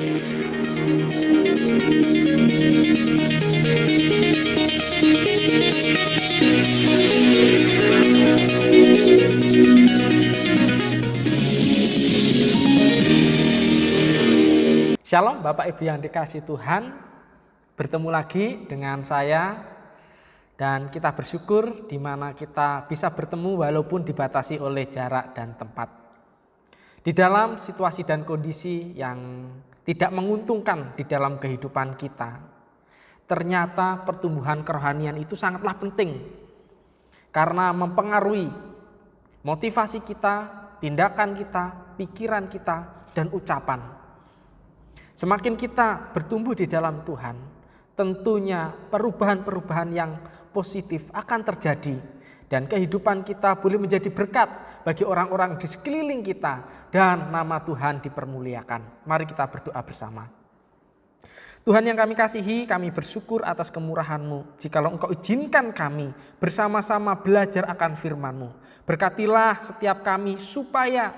Shalom Bapak Ibu yang dikasihi Tuhan, bertemu lagi dengan saya dan kita bersyukur di mana kita bisa bertemu walaupun dibatasi oleh jarak dan tempat. Di dalam situasi dan kondisi yang tidak menguntungkan di dalam kehidupan kita, ternyata pertumbuhan kerohanian itu sangatlah penting karena mempengaruhi motivasi kita, tindakan kita, pikiran kita, dan ucapan. Semakin kita bertumbuh di dalam Tuhan, tentunya perubahan-perubahan yang positif akan terjadi dan kehidupan kita boleh menjadi berkat bagi orang-orang di sekeliling kita dan nama Tuhan dipermuliakan. Mari kita berdoa bersama. Tuhan yang kami kasihi, kami bersyukur atas kemurahan-Mu. Jikalau Engkau izinkan kami bersama-sama belajar akan firman-Mu, berkatilah setiap kami supaya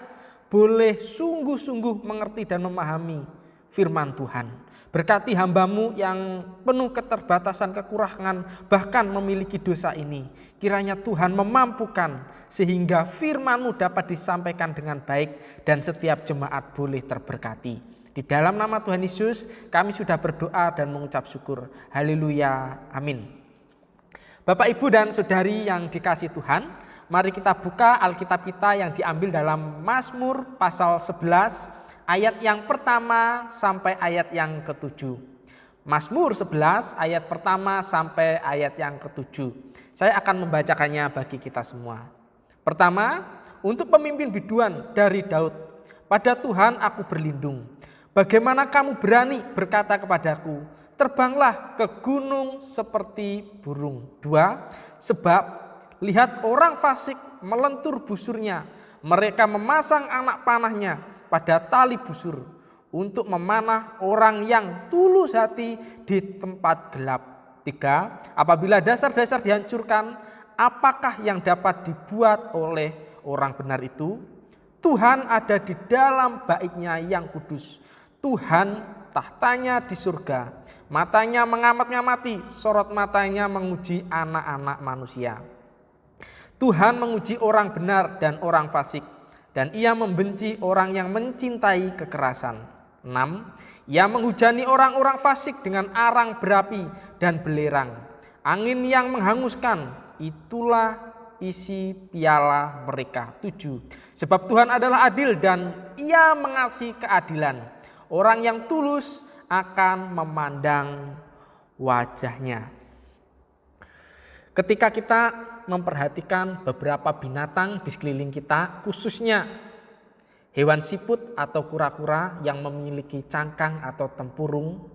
boleh sungguh-sungguh mengerti dan memahami firman Tuhan. Berkati hamba-Mu yang penuh keterbatasan, kekurangan, bahkan memiliki dosa ini. Kiranya Tuhan memampukan sehingga firman-Mu dapat disampaikan dengan baik dan setiap jemaat boleh terberkati. Di dalam nama Tuhan Yesus kami sudah berdoa dan mengucap syukur. Haleluya, amin. Bapak, Ibu, dan Saudari yang dikasihi Tuhan, mari kita buka Alkitab kita yang diambil dalam Mazmur pasal 11 ayat yang pertama sampai ayat yang ke-7. Mazmur 11 ayat pertama sampai ayat yang ke-7. Saya akan membacakannya bagi kita semua. Pertama, untuk pemimpin biduan dari Daud. Pada Tuhan aku berlindung. Bagaimana kamu berani berkata kepadaku, terbanglah ke gunung seperti burung. 2, sebab lihat orang fasik melentur busurnya. Mereka memasang anak panahnya pada tali busur untuk memanah orang yang tulus hati di tempat gelap. 3, apabila dasar-dasar dihancurkan, apakah yang dapat dibuat oleh orang benar itu? Tuhan ada di dalam bait-Nya yang kudus. Tuhan tahtanya di surga. Matanya mengamat-ngamati, sorot matanya menguji anak-anak manusia. Tuhan menguji orang benar dan orang fasik, dan Ia membenci orang yang mencintai kekerasan. 6, Ia menghujani orang-orang fasik dengan arang berapi dan belerang. Angin yang menghanguskan, itulah isi piala mereka. 7, sebab Tuhan adalah adil dan Ia mengasihi keadilan. Orang yang tulus akan memandang wajah-Nya. Ketika kita memperhatikan beberapa binatang di sekeliling kita, khususnya hewan siput atau kura-kura yang memiliki cangkang atau tempurung,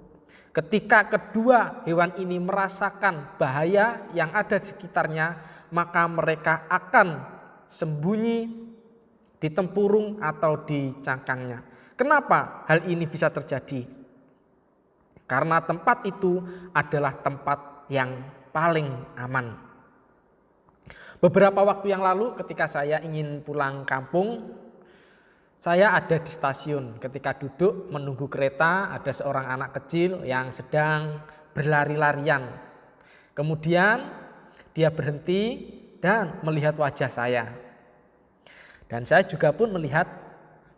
ketika kedua hewan ini merasakan bahaya yang ada di sekitarnya, maka mereka akan sembunyi di tempurung atau di cangkangnya. Kenapa hal ini bisa terjadi? Karena tempat itu adalah tempat yang paling aman. Beberapa waktu yang lalu ketika saya ingin pulang kampung, saya ada di stasiun. Ketika duduk menunggu kereta, ada seorang anak kecil yang sedang berlari-larian. Kemudian dia berhenti dan melihat wajah saya. Dan saya juga pun melihat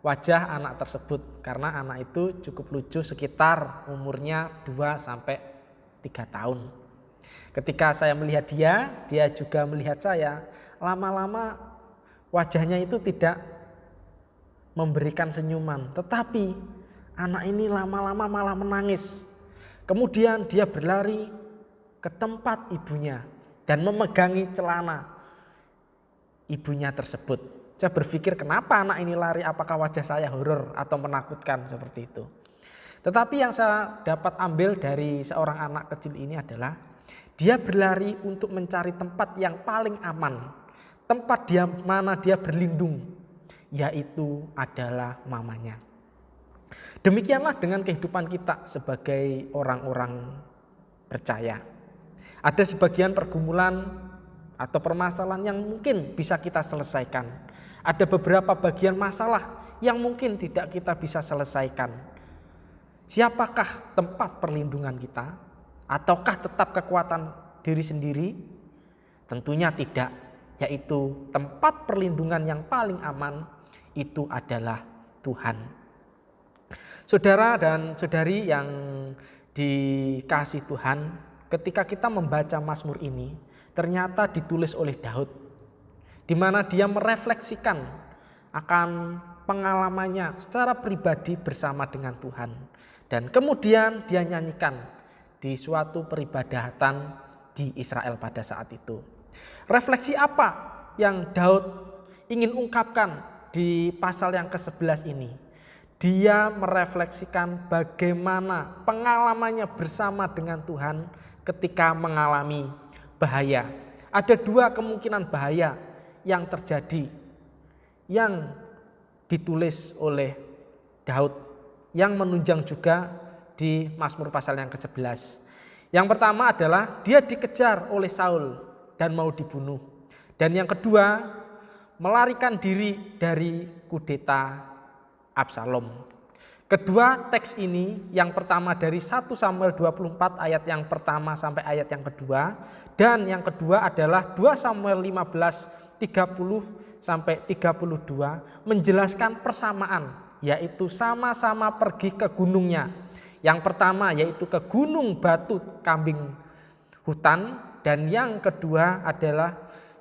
wajah anak tersebut karena anak itu cukup lucu, sekitar umurnya 2-3 tahun. Ketika saya melihat dia juga melihat saya. Lama-lama wajahnya itu tidak memberikan senyuman, tetapi anak ini lama-lama malah menangis. Kemudian dia berlari ke tempat ibunya dan memegangi celana ibunya tersebut. Saya berpikir, kenapa anak ini lari? Apakah wajah saya horor atau menakutkan seperti itu? Tetapi yang saya dapat ambil dari seorang anak kecil ini adalah dia berlari untuk mencari tempat yang paling aman, tempat mana dia berlindung, yaitu adalah mamanya. Demikianlah dengan kehidupan kita sebagai orang-orang percaya. Ada sebagian pergumulan atau permasalahan yang mungkin bisa kita selesaikan. Ada beberapa bagian masalah yang mungkin tidak kita bisa selesaikan. Siapakah tempat perlindungan kita? Ataukah tetap kekuatan diri sendiri? Tentunya tidak, yaitu tempat perlindungan yang paling aman itu adalah Tuhan. Saudara dan saudari yang dikasihi Tuhan, ketika kita membaca Mazmur ini, ternyata ditulis oleh Daud, di mana dia merefleksikan akan pengalamannya secara pribadi bersama dengan Tuhan. Dan kemudian dia nyanyikan di suatu peribadatan di Israel pada saat itu. Refleksi apa yang Daud ingin ungkapkan di pasal yang ke-11 ini? Dia merefleksikan bagaimana pengalamannya bersama dengan Tuhan ketika mengalami bahaya. Ada dua kemungkinan bahaya yang terjadi yang ditulis oleh Daud, yang menunjang juga di Mazmur pasal yang ke-11. Yang pertama adalah dia dikejar oleh Saul dan mau dibunuh. Dan yang kedua, melarikan diri dari kudeta Absalom. Kedua teks ini, yang pertama dari 1 Samuel 24 ayat yang pertama sampai ayat yang kedua, dan yang kedua adalah 2 Samuel 15 30 sampai 32 menjelaskan persamaan, yaitu sama-sama pergi ke gunungnya. Yang pertama yaitu ke Gunung Batu Kambing Hutan, dan yang kedua adalah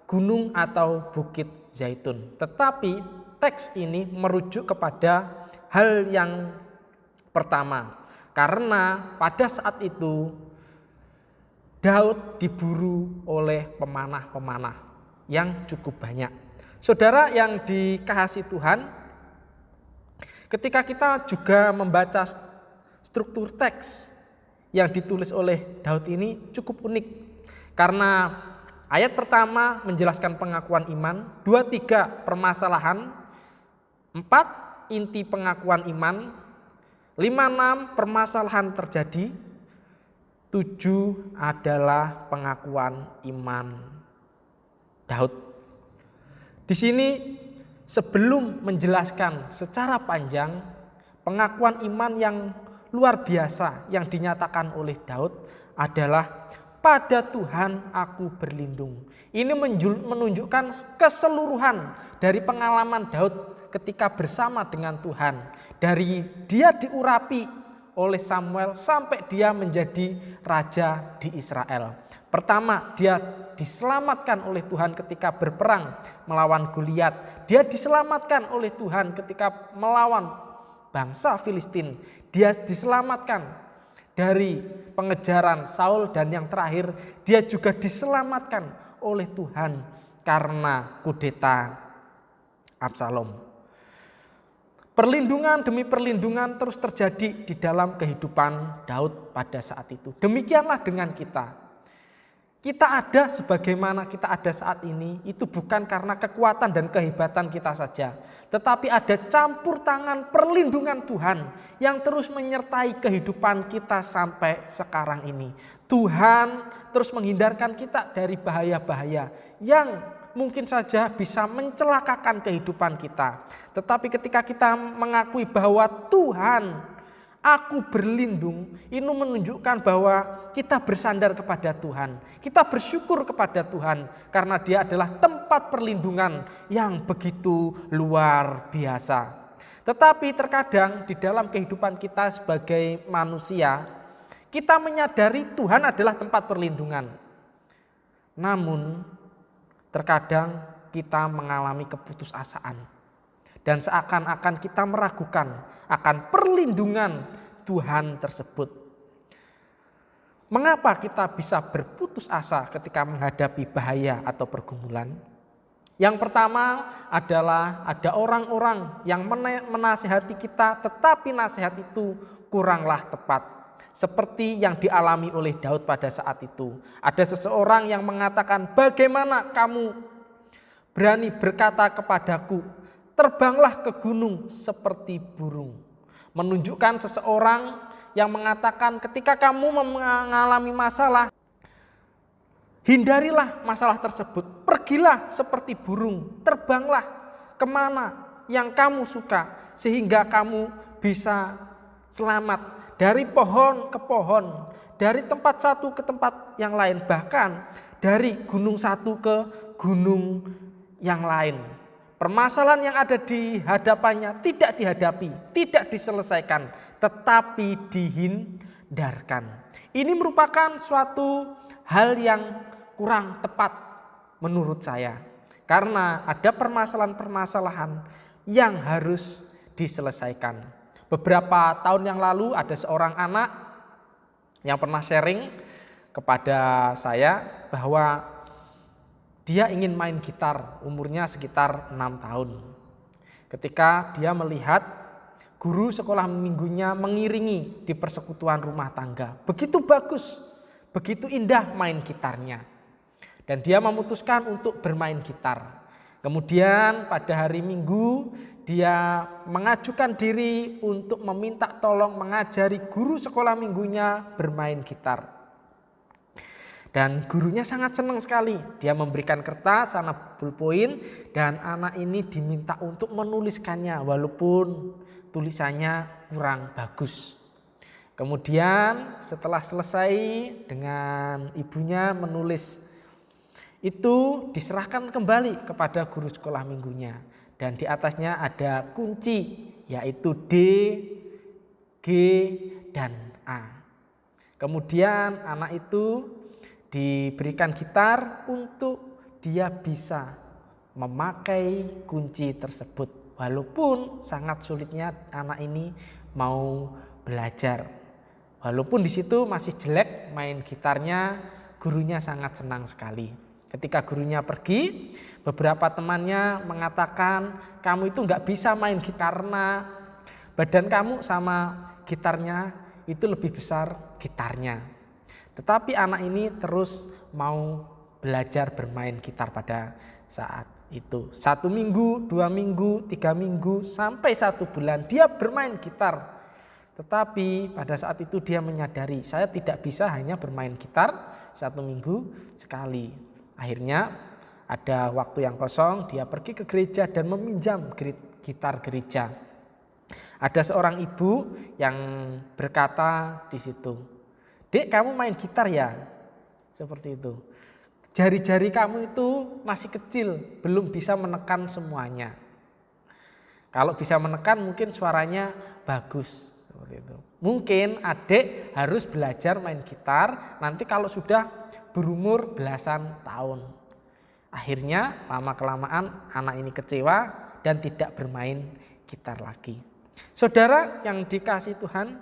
gunung atau Bukit Zaitun. Tetapi teks ini merujuk kepada hal yang pertama, karena pada saat itu Daud diburu oleh pemanah-pemanah yang cukup banyak. Saudara yang dikasihi Tuhan, ketika kita juga membaca struktur teks yang ditulis oleh Daud ini cukup unik, karena ayat pertama menjelaskan pengakuan iman, 2-3 permasalahan, 4 inti pengakuan iman, 5-6 permasalahan terjadi, 7 adalah pengakuan iman Daud. Di sini sebelum menjelaskan secara panjang pengakuan iman yang luar biasa yang dinyatakan oleh Daud adalah pada Tuhan aku berlindung. Ini menunjukkan keseluruhan dari pengalaman Daud ketika bersama dengan Tuhan. Dari dia diurapi oleh Samuel sampai dia menjadi raja di Israel. Pertama, dia diselamatkan oleh Tuhan ketika berperang melawan Goliat. Dia diselamatkan oleh Tuhan ketika melawan bangsa Filistin. Dia diselamatkan dari pengejaran Saul, dan yang terakhir dia juga diselamatkan oleh Tuhan karena kudeta Absalom. Perlindungan demi perlindungan terus terjadi di dalam kehidupan Daud pada saat itu. Demikianlah dengan kita. Kita ada sebagaimana kita ada saat ini itu bukan karena kekuatan dan kehebatan kita saja, tetapi ada campur tangan perlindungan Tuhan yang terus menyertai kehidupan kita sampai sekarang ini. Tuhan terus menghindarkan kita dari bahaya-bahaya yang mungkin saja bisa mencelakakan kehidupan kita. Tetapi ketika kita mengakui bahwa Tuhan, aku berlindung, ini menunjukkan bahwa kita bersandar kepada Tuhan. Kita bersyukur kepada Tuhan karena Dia adalah tempat perlindungan yang begitu luar biasa. Tetapi terkadang di dalam kehidupan kita sebagai manusia, kita menyadari Tuhan adalah tempat perlindungan. Namun terkadang kita mengalami keputusasaan dan seakan-akan kita meragukan akan perlindungan Tuhan tersebut. Mengapa kita bisa berputus asa ketika menghadapi bahaya atau pergumulan? Yang pertama adalah ada orang-orang yang menasihati kita, tetapi nasihat itu kuranglah tepat. Seperti yang dialami oleh Daud pada saat itu. Ada seseorang yang mengatakan, bagaimana kamu berani berkata kepadaku, terbanglah ke gunung seperti burung. Menunjukkan seseorang yang mengatakan ketika kamu mengalami masalah, hindarilah masalah tersebut. Pergilah seperti burung, terbanglah kemana yang kamu suka, sehingga kamu bisa selamat dari pohon ke pohon, dari tempat satu ke tempat yang lain, bahkan dari gunung satu ke gunung yang lain. Permasalahan yang ada di hadapannya tidak dihadapi, tidak diselesaikan, tetapi dihindarkan. Ini merupakan suatu hal yang kurang tepat menurut saya. Karena ada permasalahan-permasalahan yang harus diselesaikan. Beberapa tahun yang lalu ada seorang anak yang pernah sharing kepada saya bahwa dia ingin main gitar, umurnya sekitar 6 tahun. Ketika dia melihat guru sekolah minggunya mengiringi di persekutuan rumah tangga. Begitu bagus, begitu indah main gitarnya. Dan dia memutuskan untuk bermain gitar. Kemudian pada hari Minggu dia mengajukan diri untuk meminta tolong mengajari guru sekolah minggunya bermain gitar. Dan gurunya sangat senang sekali. Dia memberikan kertas, sana ballpoint, dan anak ini diminta untuk menuliskannya walaupun tulisannya kurang bagus. Kemudian setelah selesai dengan ibunya menulis, itu diserahkan kembali kepada guru sekolah minggunya. Dan di atasnya ada kunci, yaitu D, G, dan A. Kemudian anak itu diberikan gitar untuk dia bisa memakai kunci tersebut. Walaupun sangat sulitnya anak ini mau belajar. Walaupun di situ masih jelek main gitarnya, gurunya sangat senang sekali. Ketika gurunya pergi, beberapa temannya mengatakan, kamu itu nggak bisa main gitar karena badan kamu sama gitarnya itu lebih besar gitarnya. Tetapi anak ini terus mau belajar bermain gitar pada saat itu. 1 minggu, 2 minggu, 3 minggu, sampai 1 bulan dia bermain gitar. Tetapi pada saat itu dia menyadari, saya tidak bisa hanya bermain gitar 1 minggu sekali. Akhirnya ada waktu yang kosong, dia pergi ke gereja dan meminjam gitar gereja. Ada seorang ibu yang berkata di situ, "Dek, kamu main gitar ya?" Seperti itu. Jari-jari kamu itu masih kecil, belum bisa menekan semuanya. Kalau bisa menekan mungkin suaranya bagus. Seperti itu. Mungkin adik harus belajar main gitar nanti kalau sudah berumur belasan tahun. Akhirnya lama-kelamaan anak ini kecewa dan tidak bermain gitar lagi. Saudara yang dikasihi Tuhan,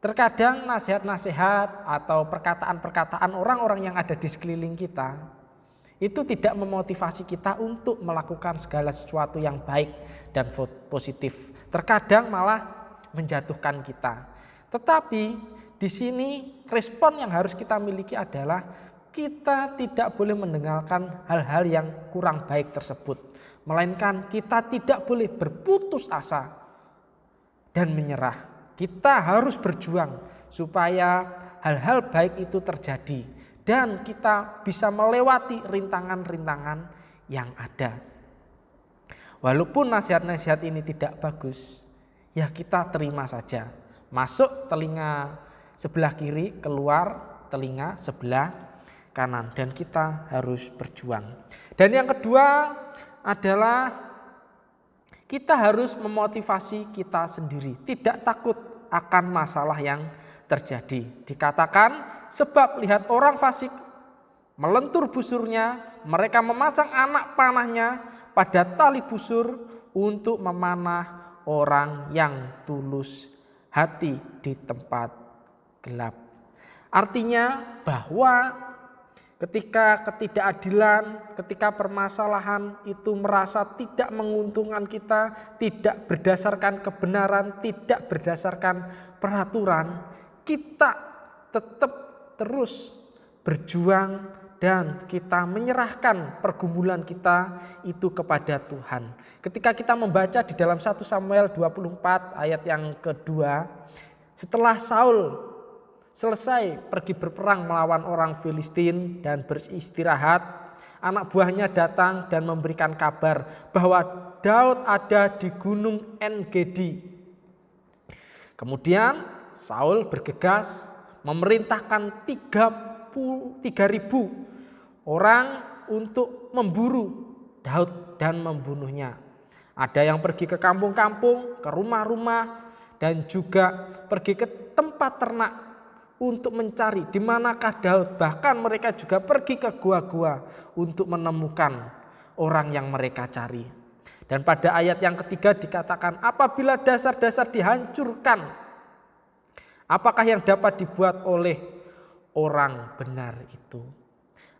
terkadang nasihat-nasihat atau perkataan-perkataan orang-orang yang ada di sekeliling kita itu tidak memotivasi kita untuk melakukan segala sesuatu yang baik dan positif. Terkadang malah menjatuhkan kita. Tetapi di sini respon yang harus kita miliki adalah kita tidak boleh mendengarkan hal-hal yang kurang baik tersebut. Melainkan kita tidak boleh berputus asa dan menyerah. Kita harus berjuang supaya hal-hal baik itu terjadi dan kita bisa melewati rintangan-rintangan yang ada. Walaupun nasihat-nasihat ini tidak bagus, ya kita terima saja. Masuk telinga sebelah kiri, keluar telinga sebelah kanan, dan kita harus berjuang. Dan yang kedua adalah kita harus memotivasi kita sendiri, tidak takut akan masalah yang terjadi. Dikatakan, sebab lihat orang fasik melentur busurnya, mereka memasang anak panahnya pada tali busur untuk memanah orang yang tulus hati di tempat gelap. Artinya bahwa ketika ketidakadilan, ketika permasalahan itu merasa tidak menguntungkan kita, tidak berdasarkan kebenaran, tidak berdasarkan peraturan, kita tetap terus berjuang dan kita menyerahkan pergumulan kita itu kepada Tuhan. Ketika kita membaca di dalam 1 Samuel 24 ayat yang kedua, setelah Saul selesai pergi berperang melawan orang Filistin dan beristirahat, anak buahnya datang dan memberikan kabar bahwa Daud ada di gunung En-Gedi. Kemudian Saul bergegas memerintahkan 3.000 orang untuk memburu Daud dan membunuhnya. Ada yang pergi ke kampung-kampung, ke rumah-rumah, dan juga pergi ke tempat ternak untuk mencari di manakah Daud. Bahkan mereka juga pergi ke gua-gua untuk menemukan orang yang mereka cari. Dan pada ayat yang ketiga dikatakan, apabila dasar-dasar dihancurkan, apakah yang dapat dibuat oleh orang benar itu?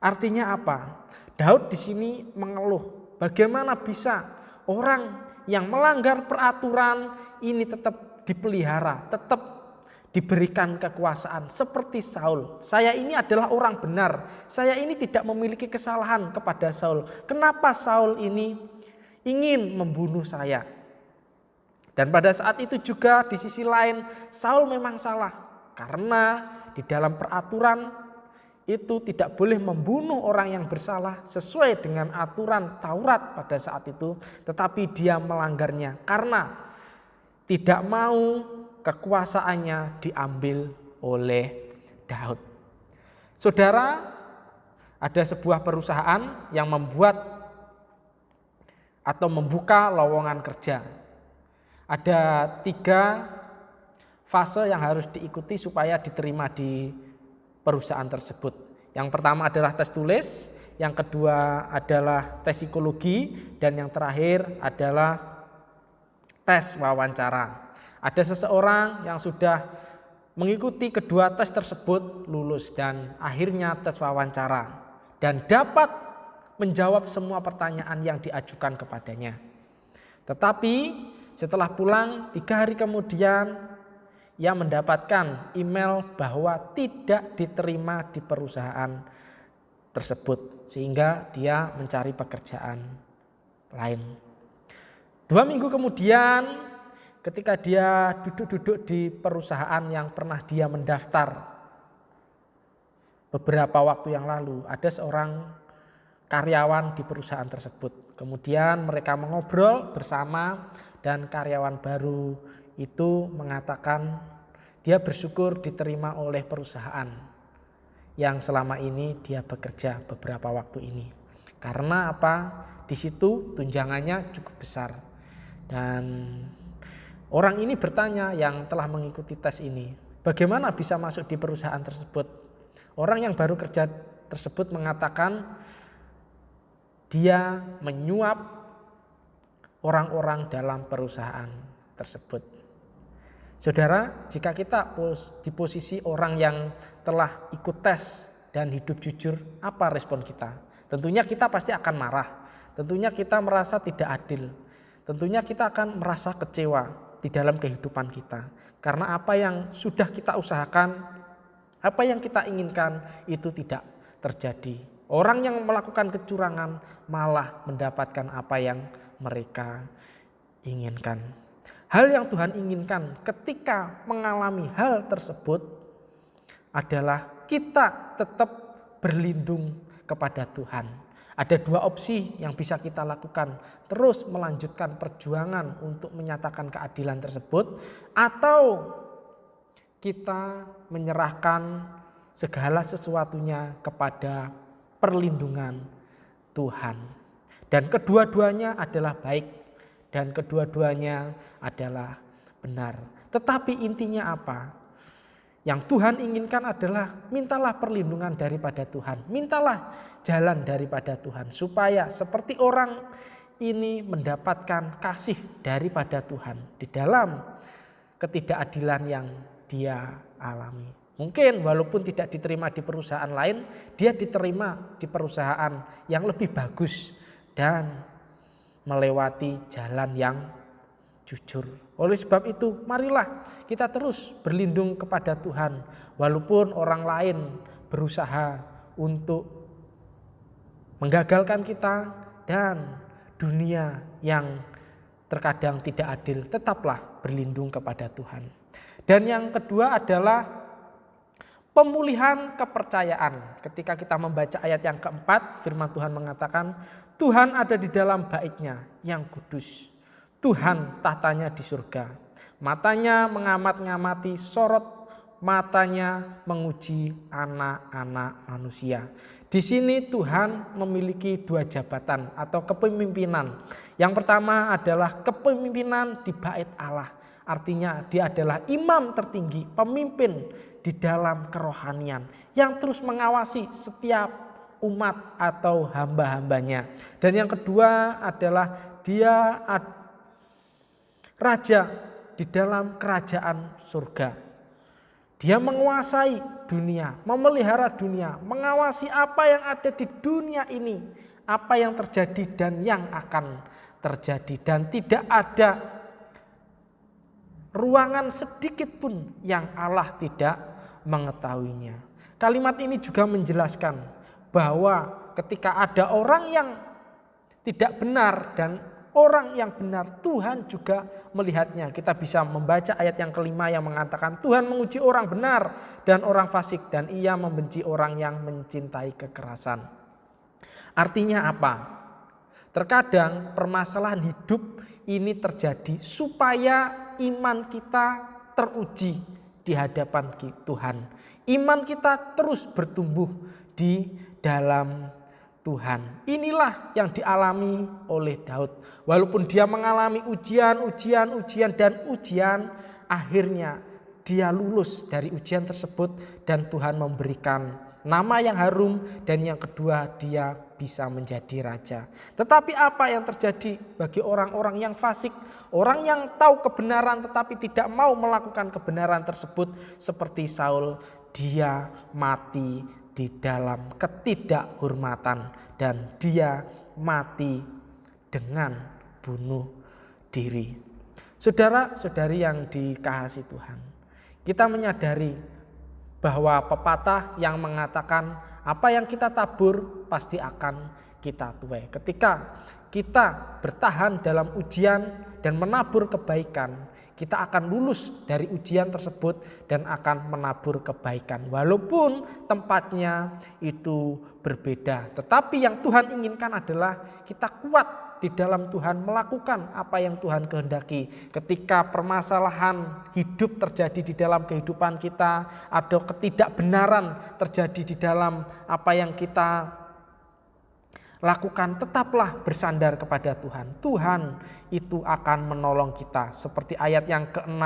Artinya apa? Daud di sini mengeluh, bagaimana bisa orang yang melanggar peraturan ini tetap dipelihara, tetap diberikan kekuasaan seperti Saul. Saya ini adalah orang benar, saya ini tidak memiliki kesalahan kepada Saul. Kenapa Saul ini ingin membunuh saya? Dan pada saat itu juga di sisi lain Saul memang salah, karena di dalam peraturan itu tidak boleh membunuh orang yang bersalah sesuai dengan aturan Taurat pada saat itu, tetapi dia melanggarnya karena tidak mau kekuasaannya diambil oleh Daud. Saudara, ada sebuah perusahaan yang membuat atau membuka lowongan kerja. Ada 3 fase yang harus diikuti supaya diterima di perusahaan tersebut. Yang pertama adalah tes tulis, yang kedua adalah tes psikologi, dan yang terakhir adalah tes wawancara. Ada seseorang yang sudah mengikuti kedua tes tersebut lulus dan akhirnya tes wawancara dan dapat menjawab semua pertanyaan yang diajukan kepadanya. Tetapi setelah pulang 3 hari kemudian ia mendapatkan email bahwa tidak diterima di perusahaan tersebut, sehingga dia mencari pekerjaan lain. 2 minggu kemudian, ketika dia duduk-duduk di perusahaan yang pernah dia mendaftar beberapa waktu yang lalu, ada seorang karyawan di perusahaan tersebut. Kemudian mereka mengobrol bersama dan karyawan baru itu mengatakan dia bersyukur diterima oleh perusahaan yang selama ini dia bekerja beberapa waktu ini. Karena apa? Di situ tunjangannya cukup besar. Dan orang ini bertanya yang telah mengikuti tes ini, bagaimana bisa masuk di perusahaan tersebut? Orang yang baru kerja tersebut mengatakan dia menyuap orang-orang dalam perusahaan tersebut. Saudara, jika kita di posisi orang yang telah ikut tes dan hidup jujur, apa respon kita? Tentunya kita pasti akan marah. Tentunya kita merasa tidak adil. Tentunya kita akan merasa kecewa di dalam kehidupan kita. Karena apa yang sudah kita usahakan, apa yang kita inginkan itu tidak terjadi. Orang yang melakukan kecurangan malah mendapatkan apa yang mereka inginkan. Hal yang Tuhan inginkan ketika mengalami hal tersebut adalah kita tetap berlindung kepada Tuhan. Ada 2 opsi yang bisa kita lakukan. Terus melanjutkan perjuangan untuk menyatakan keadilan tersebut, atau kita menyerahkan segala sesuatunya kepada perlindungan Tuhan. Dan kedua-duanya adalah baik. Dan kedua-duanya adalah benar. Tetapi intinya apa? Yang Tuhan inginkan adalah mintalah perlindungan daripada Tuhan. Mintalah jalan daripada Tuhan. Supaya seperti orang ini mendapatkan kasih daripada Tuhan. Di dalam ketidakadilan yang dia alami. Mungkin walaupun tidak diterima di perusahaan lain, dia diterima di perusahaan yang lebih bagus. Dan melewati jalan yang jujur. Oleh sebab itu, marilah kita terus berlindung kepada Tuhan. Walaupun orang lain berusaha untuk menggagalkan kita dan dunia yang terkadang tidak adil, tetaplah berlindung kepada Tuhan. Dan yang kedua adalah pemulihan kepercayaan. Ketika kita membaca ayat yang keempat, firman Tuhan mengatakan, Tuhan ada di dalam baitnya yang kudus. Tuhan tahtanya di surga. Matanya mengamat-ngamati, sorot matanya menguji anak-anak manusia. Di sini Tuhan memiliki dua jabatan atau kepemimpinan. Yang pertama adalah kepemimpinan di bait Allah. Artinya dia adalah imam tertinggi, pemimpin di dalam kerohanian yang terus mengawasi setiap umat atau hamba-hambanya. Dan yang kedua adalah dia raja di dalam kerajaan surga. Dia menguasai dunia, memelihara dunia, mengawasi apa yang ada di dunia ini, apa yang terjadi dan yang akan terjadi. Dan tidak ada ruangan sedikit pun yang Allah tidak mengetahuinya. Kalimat ini juga menjelaskan bahwa ketika ada orang yang tidak benar dan orang yang benar, Tuhan juga melihatnya. Kita bisa membaca ayat yang kelima yang mengatakan Tuhan menguji orang benar dan orang fasik, dan ia membenci orang yang mencintai kekerasan. Artinya apa? Terkadang permasalahan hidup ini terjadi supaya iman kita teruji di hadapan Tuhan. Iman kita terus bertumbuh di dalam Tuhan. Inilah yang dialami oleh Daud. Walaupun dia mengalami ujian, dan ujian, akhirnya dia lulus dari ujian tersebut dan Tuhan memberikan nama yang harum, dan yang kedua dia bisa menjadi raja. Tetapi apa yang terjadi bagi orang-orang yang fasik, orang yang tahu kebenaran tetapi tidak mau melakukan kebenaran tersebut, seperti Saul, dia mati di dalam ketidakhormatan dan dia mati dengan bunuh diri. Saudara-saudari yang dikasihi Tuhan, kita menyadari bahwa pepatah yang mengatakan apa yang kita tabur pasti akan kita tuai. Ketika kita bertahan dalam ujian dan menabur kebaikan, kita akan lulus dari ujian tersebut dan akan menabur kebaikan. Walaupun tempatnya itu berbeda. Tetapi yang Tuhan inginkan adalah kita kuat di dalam Tuhan, melakukan apa yang Tuhan kehendaki. Ketika permasalahan hidup terjadi di dalam kehidupan kita, ada ketidakbenaran terjadi di dalam apa yang kita lakukan, tetaplah bersandar kepada Tuhan. Tuhan itu akan menolong kita. Seperti ayat yang ke-6,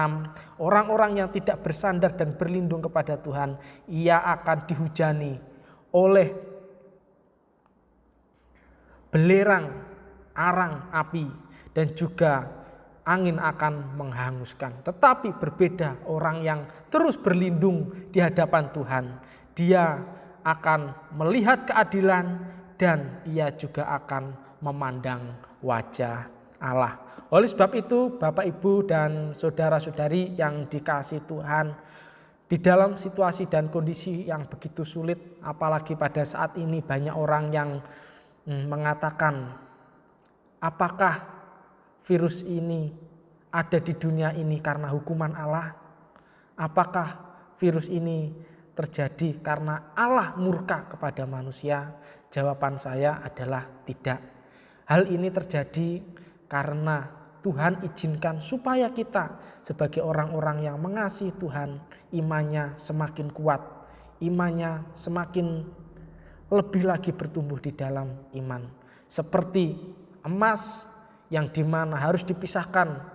orang-orang yang tidak bersandar dan berlindung kepada Tuhan, ia akan dihujani oleh belerang, arang api, dan juga angin akan menghanguskan. Tetapi berbeda orang yang terus berlindung di hadapan Tuhan. Dia akan melihat keadilan dan ia juga akan memandang wajah Allah. Oleh sebab itu, Bapak, Ibu, dan saudara-saudari yang dikasihi Tuhan, di dalam situasi dan kondisi yang begitu sulit, apalagi pada saat ini banyak orang yang mengatakan, apakah virus ini ada di dunia ini karena hukuman Allah? Apakah virus ini terjadi karena Allah murka kepada manusia? Jawaban saya adalah tidak. Hal ini terjadi karena Tuhan izinkan supaya kita sebagai orang-orang yang mengasihi Tuhan, imannya semakin kuat, imannya semakin lebih lagi bertumbuh di dalam iman. Seperti emas yang dimana harus dipisahkan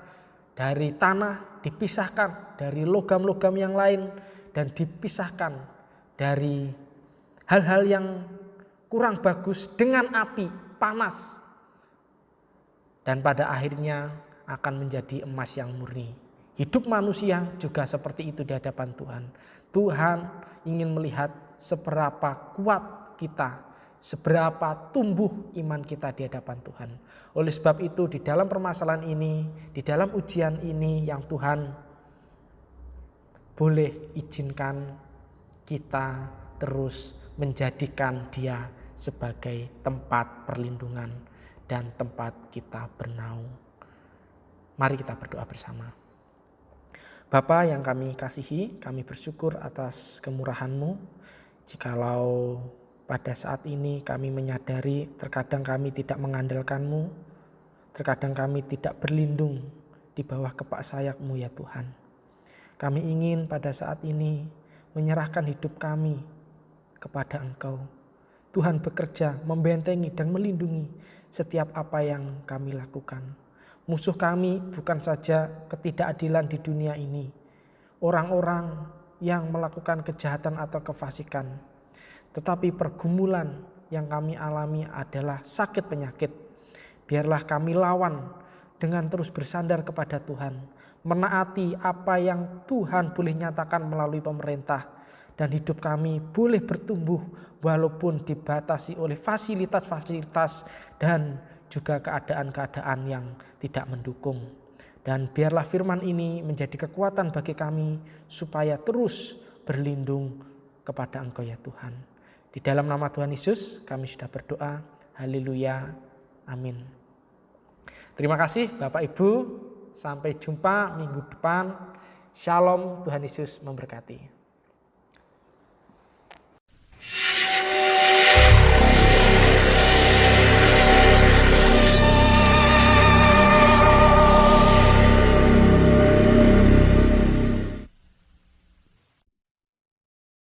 dari tanah, dipisahkan dari logam-logam yang lain, dan dipisahkan dari hal-hal yang kurang bagus dengan api panas, dan pada akhirnya akan menjadi emas yang murni. Hidup manusia juga seperti itu di hadapan Tuhan. Tuhan ingin melihat seberapa kuat kita, seberapa tumbuh iman kita di hadapan Tuhan. Oleh sebab itu, di dalam permasalahan ini, di dalam ujian ini, yang Tuhan boleh izinkan kita terus menjadikan Dia sebagai tempat perlindungan dan tempat kita bernaung. Mari kita berdoa bersama. Bapa yang kami kasihi, kami bersyukur atas kemurahan-Mu. Jikalau pada saat ini kami menyadari terkadang kami tidak mengandalkan-Mu, terkadang kami tidak berlindung di bawah kepak sayap-Mu ya Tuhan. Kami ingin pada saat ini menyerahkan hidup kami kepada Engkau. Tuhan bekerja membentengi dan melindungi setiap apa yang kami lakukan. Musuh kami bukan saja ketidakadilan di dunia ini, orang-orang yang melakukan kejahatan atau kefasikan, tetapi pergumulan yang kami alami adalah sakit penyakit. Biarlah kami lawan dengan terus bersandar kepada Tuhan, menaati apa yang Tuhan boleh nyatakan melalui pemerintah, dan hidup kami boleh bertumbuh walaupun dibatasi oleh fasilitas-fasilitas dan juga keadaan-keadaan yang tidak mendukung. Dan biarlah firman ini menjadi kekuatan bagi kami supaya terus berlindung kepada Engkau ya Tuhan. Di dalam nama Tuhan Yesus kami sudah berdoa. Haleluya. Amin. Terima kasih Bapak Ibu. Sampai jumpa minggu depan. Shalom, Tuhan Yesus memberkati.